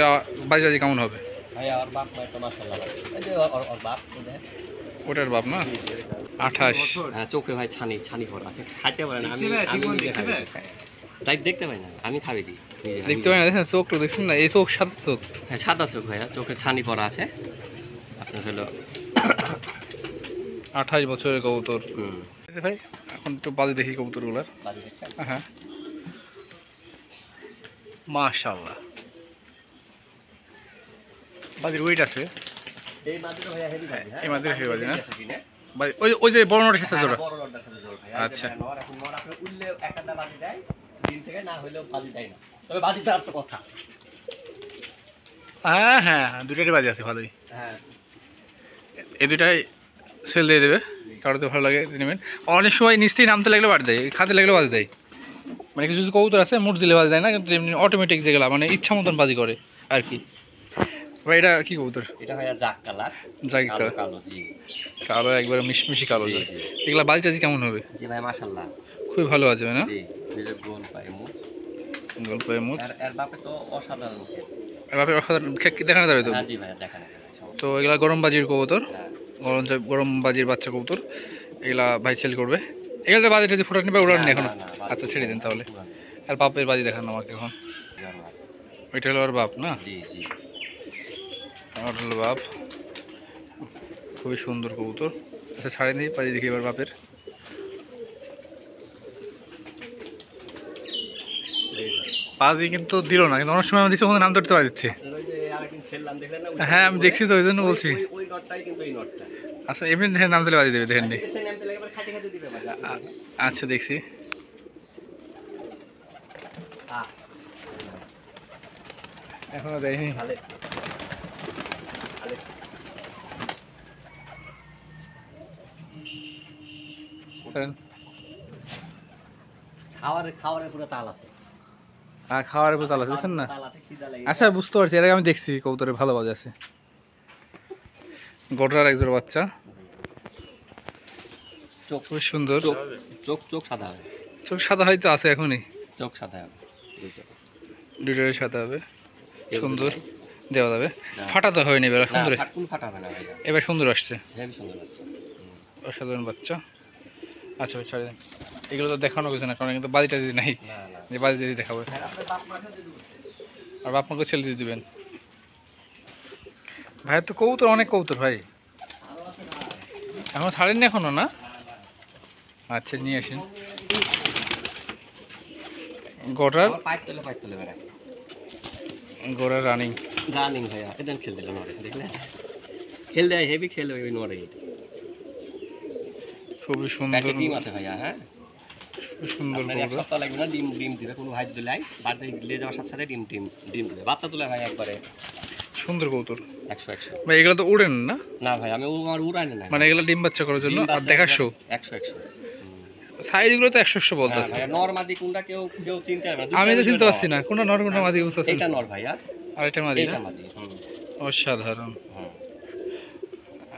বাজারে কেমন হবে? ভাই আর বাপ মা তো মাশাআল্লাহ ভাই। এই যে ওর বাপ দেখেন। ওটার বাপ না 28। হ্যাঁ চোখে ভাই ছানি পড়া আছে। খাইতে পারে না। আমি নিজে খাই। তাই দেখতে পাই না। আমি খাবি দি। দেখতে পাই না, দেখেন চোখটা দেখছেন না, এই চোখ সাদা চোখ। হ্যাঁ সাদা চোখ ভাইয়া, চোখে ছানি পড়া আছে। আপনার হলো 28 বছরের কবুতর। ভাই এখন একটু বাজে দেখি কবুতরগুলার। বাজি দেখছেন? হ্যাঁ মাশাআল্লাহ, বাজির ওয়েট আছে। এই মাদিটা ভাইয়া হেভি বাজি। হ্যাঁ এই মাদিটা হেভি বাজি না? না? ওই যে বড় নটের সাথে জোড়া। বড় রডটার সাথে জোড়া ভাই। আচ্ছা নর এখন নর আপনি উল্লে একটা বাজি দেয়। দিন থেকে না হইলেও বাজি দেয় না। তবে বাজিটা আর তো কথা। হ্যাঁ হ্যাঁ দুটারই বাজি আছে ভালোই। হ্যাঁ এই দুটাই সেল দিয়ে দেবে, কারোতে ভালো লাগে নেবেন। অনেক সময় নিচ থেকে নামতে লাগলে বাদ দেয়, খাতে লাগলে বাজ দেয়। মানে কিছু কিছু কবুতর আছে মুড দিলে বাজ দেয় না, কিন্তু এমনি অটোমেটিক যেগুলো মানে ইচ্ছা মতন বাজি করে আর কি। ভাই এটা কি কবুতর? এটা ভাইয়া জাক কালার। জাগি কালার, কালো জি। কালো একবারে মিশমিশি কালো যায়। এগুলা বাজি টাজি কেমন হবে? জি ভাই মাশাআল্লাহ খুবই ভালো বাজবে না? জি নিজে গোল পায় মুখ। গল্পের মুড এর বাপে তো অসাধারণ খেল। বাপের অসাধারণ দেখানো যাবে তো। হ্যাঁ জি ভাইয়া দেখানো যাবে। তো এগুলা গরম বাজির কবুতর, হ্যাঁ গরম বাজির বাচ্চা কবুতর। এগুলা ভাই সেল করবে। এগুলো বাজি টাজি ফোটা নিবে উড়ান এখন। আচ্ছা ছেড়ে দিন তাহলে। আর বাপের বাজি দেখান আমাকে এখন। ওইটা হলো আর বাপ না? জি জি আমার হলো বাপ, খুবই সুন্দর কবুতর। আচ্ছা ছাড়ে দিই, বাজি দেখি এবার বাপের। বাজি কিন্তু দিল না, কিন্তু অনেক সময় আমি দিচ্ছি ওখানে নাম ধরতে পারা দিচ্ছে। হ্যাঁ আমি দেখছি তো, ওই জন্য বলছি। আচ্ছা এমনি দেখেন নাম দিলে বাজি দেবে, দেখেন নি। আচ্ছা দেখছি। এখনো দেয়নি। খাওয়ারের পুরো তাল আছে। হ্যাঁ খাওয়ার উপর চাল আছে না? আচ্ছা বুঝতে পারছি, এর আগে আমি দেখছি কবুতরের ভালো বাজ আছে। গোটার একজোড়া বাচ্চা, চোখ খুব সুন্দর। চোখ সাদা হবে। চোখ সাদা হয়তো আছে এখনই, চোখ সাদা হবে দুটোই সাদা হবে। সুন্দর দেওয়া যাবে, ফাটা তো হয়নি এবার। সুন্দর ফাটা হবে না ভাই, এবার সুন্দর আসছে, হেভি সুন্দর বাচ্চা, অসাধারণ বাচ্চা। আচ্ছা ভাই ছাড়ে দেন, এগুলো তো দেখানো কিছু না, কারণ কিন্তু বাজিটা যদি নাই যে বাজি যদি দেখাবো। আর বাপ মাকে ছেলে দিয়ে দিবেন। ভাইয়ের তো কবুতর অনেক কবুতর ভাই, এখনো ছাড়েননি এখনো না? আচ্ছা নিয়ে আসেন। গোড়ার গোড়ার রানিং ভাইয়া এদিন খেল দিল নরে, দেখলেন খেল দেয় হেভি খেল ওই নরে। খুবই সুন্দর ডিম আছে ভাইয়া। হ্যাঁ সুন্দর, এক সপ্তাহ লাগবে না, ডিম দিবে কোনো ভাই দিলে বাড়িতে লে যাওয়ার সাথে সাথে ডিম দিবে, বাচ্চা তুলে ভাই একবারে সুন্দর কবুতর। 100 ভাই এগুলো তো উড়েন না? না ভাই আমি আমার উড়াই না, মানে এগুলো ডিম বাচ্চা করার জন্য আর দেখার শো। 100 সাইজগুলো তো 100 বলতেছে ভাইয়া। নর মাদি কোনটা কেউ চিনতে পারবে না, আমি তো চিনতে পারছি না কোনটা নর কোনটা মাদি বুঝতেছি। এটা নর ভাইয়া আর এটা মাদি। এটা মাদি। অসাধারণ।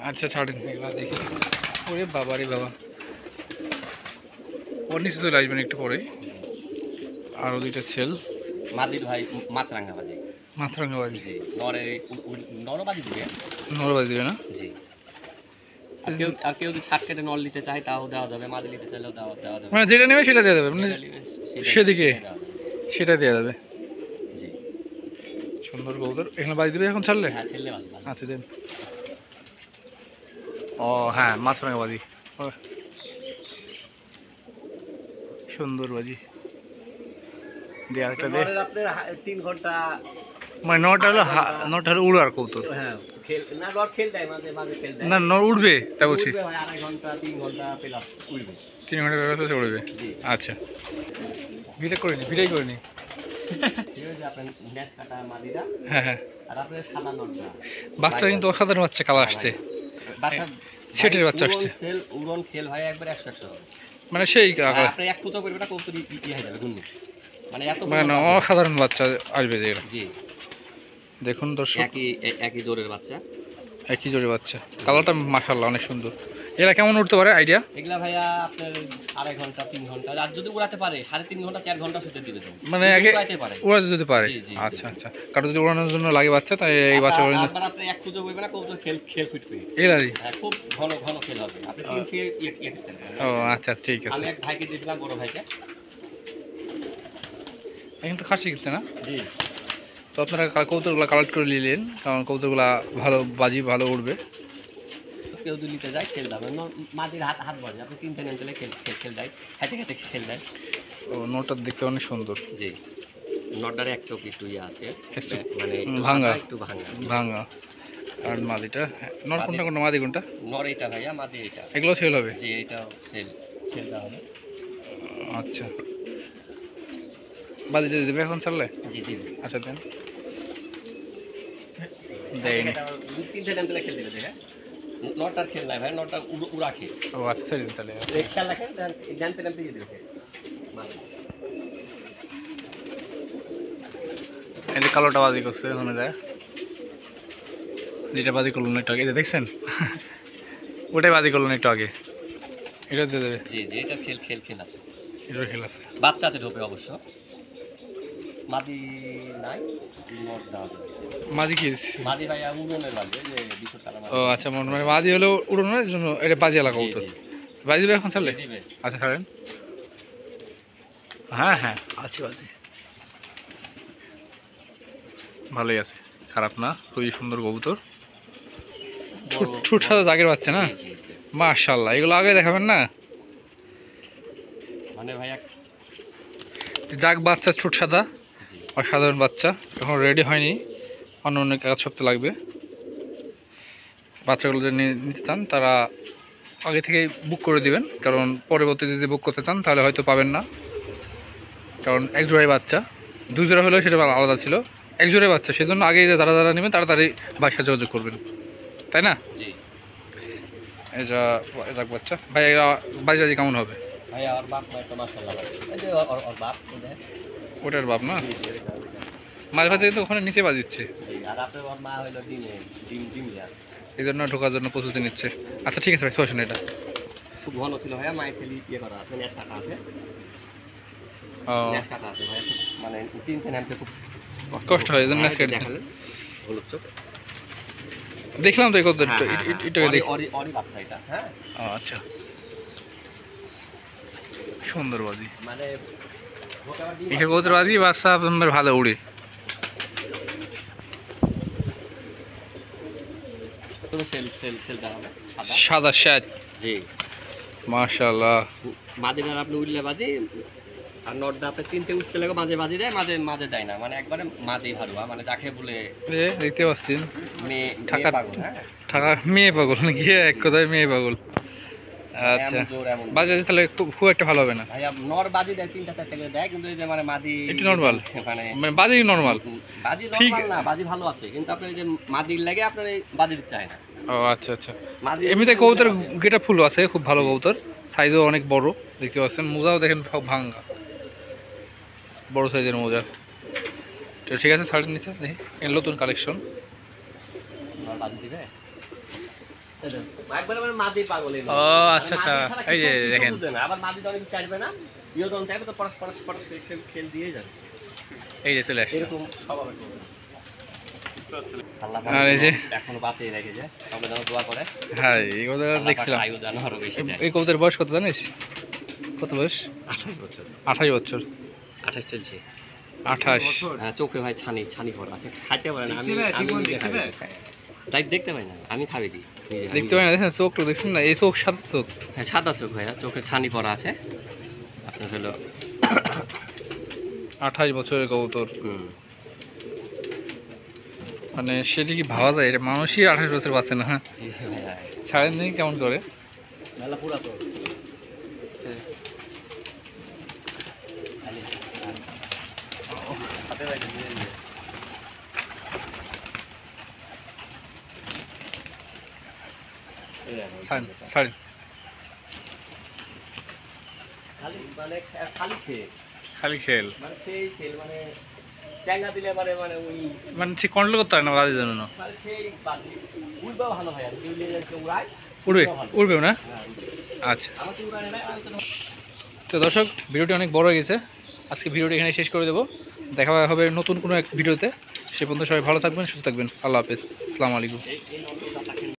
আচ্ছা ছাড়েন এগুলো দেখি। ওরে বাবা রে বাবা, ওর নিচে চলে আসবেন একটু পরে। আরও দুইটা ছেল মাদির ভাই মাছরাঙ্গা বাজি। মাছরাঙ্গা বাজি জি, নর বাজি দিবে, নর বাজি দিবে না? জি। আর কেউ যদি শার্ট কেটে নল নিতে চায় তাও দেওয়া যাবে, মাদি নিতে চাইলেও দেওয়া যাবে। মানে যেটা নেবে সেটা দেওয়া যাবে, মানে সেদিকে সেটা দেওয়া যাবে। জি সুন্দর কবুতর। এখানে বাজি দিবে এখন ছাড়লে? হ্যাঁ ছেলে বাজি। আচ্ছা দেন। ও হ্যাঁ মাছরাঙ্গা বাজি, সুন্দর বাজি দে। আরেকটা দে। আপনার 3 ঘন্টা মানে নটা হলো উড়ার কবুতর। হ্যাঁ খেল না, নর খেল দেয় মাঝে মাঝে খেল দেয় না, নর উঠবে তা বলছি। 2.5 ঘন্টা 3 ঘন্টা প্লাস উড়বে। 3 ঘন্টা ব্যবস্থা উড়বে। আচ্ছা ভিডিও করে নি, ভিডিও করে নি। ঠিক আছে আপনার নেট কাটা মাদিরা। হ্যাঁ হ্যাঁ আর আপনার সাদা নরটা বাচ্চা কিন্তু অসাধারণ বাচ্চা কালার আসছে, বাচ্চা সেটের বাচ্চা আসছে। উড়ন খেল ভাই একবার 100 মানে সেই আপনি এক পুজো করবে না কবুতর হয়ে যাবে গুন্নি, মানে এত মানে অসাধারণ বাচ্চা আসবে যেগুলো। জি দেখুন দর্শক, একই জোরের বাচ্চা, একই জোড়ে বাচ্চা। কালারটা মাশাআল্লাহ অনেক সুন্দর। এরা কেমন উঠতে পারে আইডিয়া? এগুলা ভাইয়া আপনার 2.5 ঘন্টা 3 ঘন্টা, আর যদি উড়াতে পারে 3.5 ঘন্টা 4 ঘন্টা শুতে দিবে তো, মানে আগে উড়াতে পারে। উড়াতে যদি পারে। জি, জি, আচ্ছা আচ্ছা, কারো যদি উড়ানোর জন্য লাগে বাচ্চা, তাই এই বাচ্চা আবার আপনি এক খুঁজে বইবে না, কবুতর খেল খেল ফিটবে। এরাই। হ্যাঁ, খুব ঘন ঘন খেল হবে, আপনি তিন খেয়ে করতে পারবেন। ও আচ্ছা ঠিক আমি আছে। এক ভাইকে দিয়েছিলাম, বড় ভাইকে। এখন তো খাসি কিনছে না, জি, তো আপনারা কবুতরগুলো কালেক্ট করে নিলেন, কারণ কবুতরগুলো ভালো বাজি ভালো উঠবে। কেউ যদি নিতে যায় খেল দাবে, মাটির হাত হাত বাজে, আপনি 3 নেম দিলে খেল খেল খেল দেয়, খাইতে খাইতে খেল দেয়। ও নোটটা দেখতে অনেক সুন্দর। জি, নটার এক চোখ একটু ইয়ে আছে, মানে ভাঙা একটু ভাঙা ভাঙা। আর মাদিটা নর কোনটা কোনটা, মাদি কোনটা? নর এটা ভাইয়া, মাদি এটা। এগুলো সেল হবে? জি, এটাও সেল সেল দেওয়া হবে। আচ্ছা, বাদি যদি দেবে এখন ছাড়লে? জি দিবে। আচ্ছা দেন, দেয়নি। 3 নেম দিলে খেল দিবে, দেখে নটার খেল নাই ভাই, নটা উড়া খেল। ও আচ্ছা ছেড়ে দিন তাহলে। খেল রাখেন, জানতে নামতে দিয়ে দিবে। এই যে কালোটা বাজি করছে ওখানে যায়, যেটা বাজি করলো না একটু আগে, দেখছেন? ওটাই বাজি করলো না একটু আগে, এটা দিয়ে দেবে। জি জি, এটা খেল খেল খেল আছে, এটার খেল আছে। বাচ্চা আছে ঢোপে অবশ্য, মাদি নাই, নট দেওয়া যাবে। মাদি কি? মাদি ভাইয়া উড়নের বাজে, যে 200 টাকা ও আচ্ছা, মানে মাদি হলো উড়ানোর জন্য, এটা বাজি এলাকা কবুতর। বাজি দেবে এখন ছাড়লে? দিবে। আচ্ছা ছাড়েন। হ্যাঁ হ্যাঁ আছে বাজি, ভালোই আছে, খারাপ না, খুবই সুন্দর কবুতর। ছুট সাদা জাগের বাচ্চা না? জি জি, মাশাআল্লাহ, এগুলো আগে দেখাবেন না? মানে ভাইয়া জাগ বাচ্চা ছুট সাদা, জি অসাধারণ বাচ্চা, এখন রেডি হয়নি, অন্য অন্য এক সপ্তাহ লাগবে। বাচ্চাগুলো যদি নিতে চান তারা আগে থেকেই বুক করে দিবেন, কারণ পরবর্তীতে যদি বুক করতে চান তাহলে হয়তো পাবেন না, কারণ এক জোড়াই বাচ্চা। 2 জোড়া হলেও সেটা আলাদা ছিল, এক জোড়াই বাচ্চা, সেজন্য আগে যারা যারা নেবেন তাড়াতাড়ি বাসায় যোগাযোগ করবেন, তাই না? জি এই যা যাক বাচ্চা ভাই, এরা বাজি বাজি কেমন হবে? ভাইয়া ওর বাপ মা তো মাশাআল্লাহ ভাই, এই যে ওর বাপ ওদের। ওটার বাপ না? জি জি, এটা। মাঝ ভাতে তো ওখানে নিচে বাজিচ্ছে, জি, আর আপনার ওর মা হলো ডিমে ডিম ডিম দেয়া। এই জন্য ঢোকার জন্য প্রস্তুতি নিচ্ছে। আচ্ছা ঠিক আছে ভাই, শোষণ এটা। খুব ঘন ছিল ভাইয়া, মায়ের খেলি ইয়ে করা আছে, নেট কাটা আছে, ও নেট কাটা আছে ভাইয়া, খুব মানে 3 নামতে খুব কষ্ট হয়, এই জন্য নেট কেটে দেখালেন হলুদ চোখ। দেখলাম তো এই কত হ্যাঁ, এটাকে দেখ। অরি বাচ্চা এটা, হ্যাঁ ও আচ্ছা, সুন্দর বাজি, মানে এইসব কবুতর বাজি বাচ্চা আপনার ভালো উড়ে। তুমি সেল সেল সেল দেখাবে সাদা। সাদা শ্যাট, জি, মাশাআল্লাহ। মাদিনার আপনি উঠলে বাজি, আর নটটা আপনি 3টে উঠতে লাগে, মাঝে বাজি দেয়, মাঝে মাঝে দেয় না, মানে একবারে মাঝেই হারুয়া, মানে যাকে বলে দেখতে পাচ্ছেন মেয়ে ঠাকা পাগল। হ্যাঁ, ঠাকা মেয়ে পাগল নাকি, এক কথায় মেয়ে পাগল। আচ্ছা এমন জোর এমন বাজি তাহলে খুব একটা ভালো হবে না। ভাইয়া নর বাজি দেয় 3টা 4টা করে দেয়, কিন্তু এই যে মানে মাদি একটু নর্মাল, মানে মানে বাজি নর্মাল। বাজি ঠিক। নরমাল না, বাজি ভালো আছে, কিন্তু আপনার এই যে মাদির লাগে আপনার এই বাজি দিতে চায় না। ও আচ্ছা আচ্ছা, মাদি এমনিতে কবুতর গেটা ফুল আছে, খুব ভালো কবুতর, সাইজও অনেক বড়, দেখতে পাচ্ছেন। মোজাও দেখেন সব ভাঙ্গা, বড় সাইজের মোজা। তো ঠিক আছে, শাড়ির নিচে দেখি এর নতুন কালেকশন। নর বাজি দিবে একবারে, মানে মাদি পাগল। এই ও আচ্ছা আচ্ছা, এই যে দেখেন, আবার মাদি তো অনেক চাইবে না, ইয়ে যখন চাইবে তো পরশ পরশ পরশ খেল দিয়ে যাবে, এই যে চলে আসছে। এরকম স্বভাবের কবুতর। আল্লাহ আর এই যে এখনো বাঁচিয়ে রেখেছে, সবাই যেন দোয়া করে। হ্যাঁ এই কবুতর দেখছিলাম। আয়ু যেন আরো বেশি দেয়। এই কবুতরের বয়স কত জানিস? কত বয়স? 28 বছর। 28 বছর। 28 চলছে। 28। হ্যাঁ, চোখে ভাই ছানি ছানি পড়া আছে, খাইতে পারে না, আমি নিজে খাই, তাই দেখতে পাই না, আমি খাবি দিই নিজে। দেখতে পাই না, দেখেন চোখটা দেখছেন না, এই চোখ সাদা চোখ। হ্যাঁ, সাদা চোখ ভাইয়া, চোখে ছানি পড়া আছে আপনার হলো। 28 বছরের কবুতর, হুম, মানে সেটা কি ভাবা যায়? এটা মানুষই 28 বছর বাঁচে না। হ্যাঁ ছাড়েন দেখি কেমন করে। মেলা পুরা তো হাতে ভাই ছাড়েন ছাড়েন, খালি মানে খালি খেয়ে, খালি খেল, মানে সেই খেল, মানে চ্যাঙ্গা দিলে মানে মানে ওই মানে ঠিক কন্ট্রোল করতে হয় না বাজের জন্য। মানে সেই বাজি উঠবাও ভালো হয়, আর উড়ায় উড়বে উড়বেও না? হ্যাঁ, উঠবে। আচ্ছা। আমার তো উড়ানে নাই, আমি তো তো দর্শক, ভিডিওটি অনেক বড় হয়ে গেছে, আজকে ভিডিওটি এখানে শেষ করে দেবো। দেখা হবে নতুন কোনো এক ভিডিওতে। সে পর্যন্ত সবাই ভালো থাকবেন, সুস্থ থাকবেন। আল্লাহ হাফেজ, আসসালামু আলাইকুম। এই নন্দটা তাকে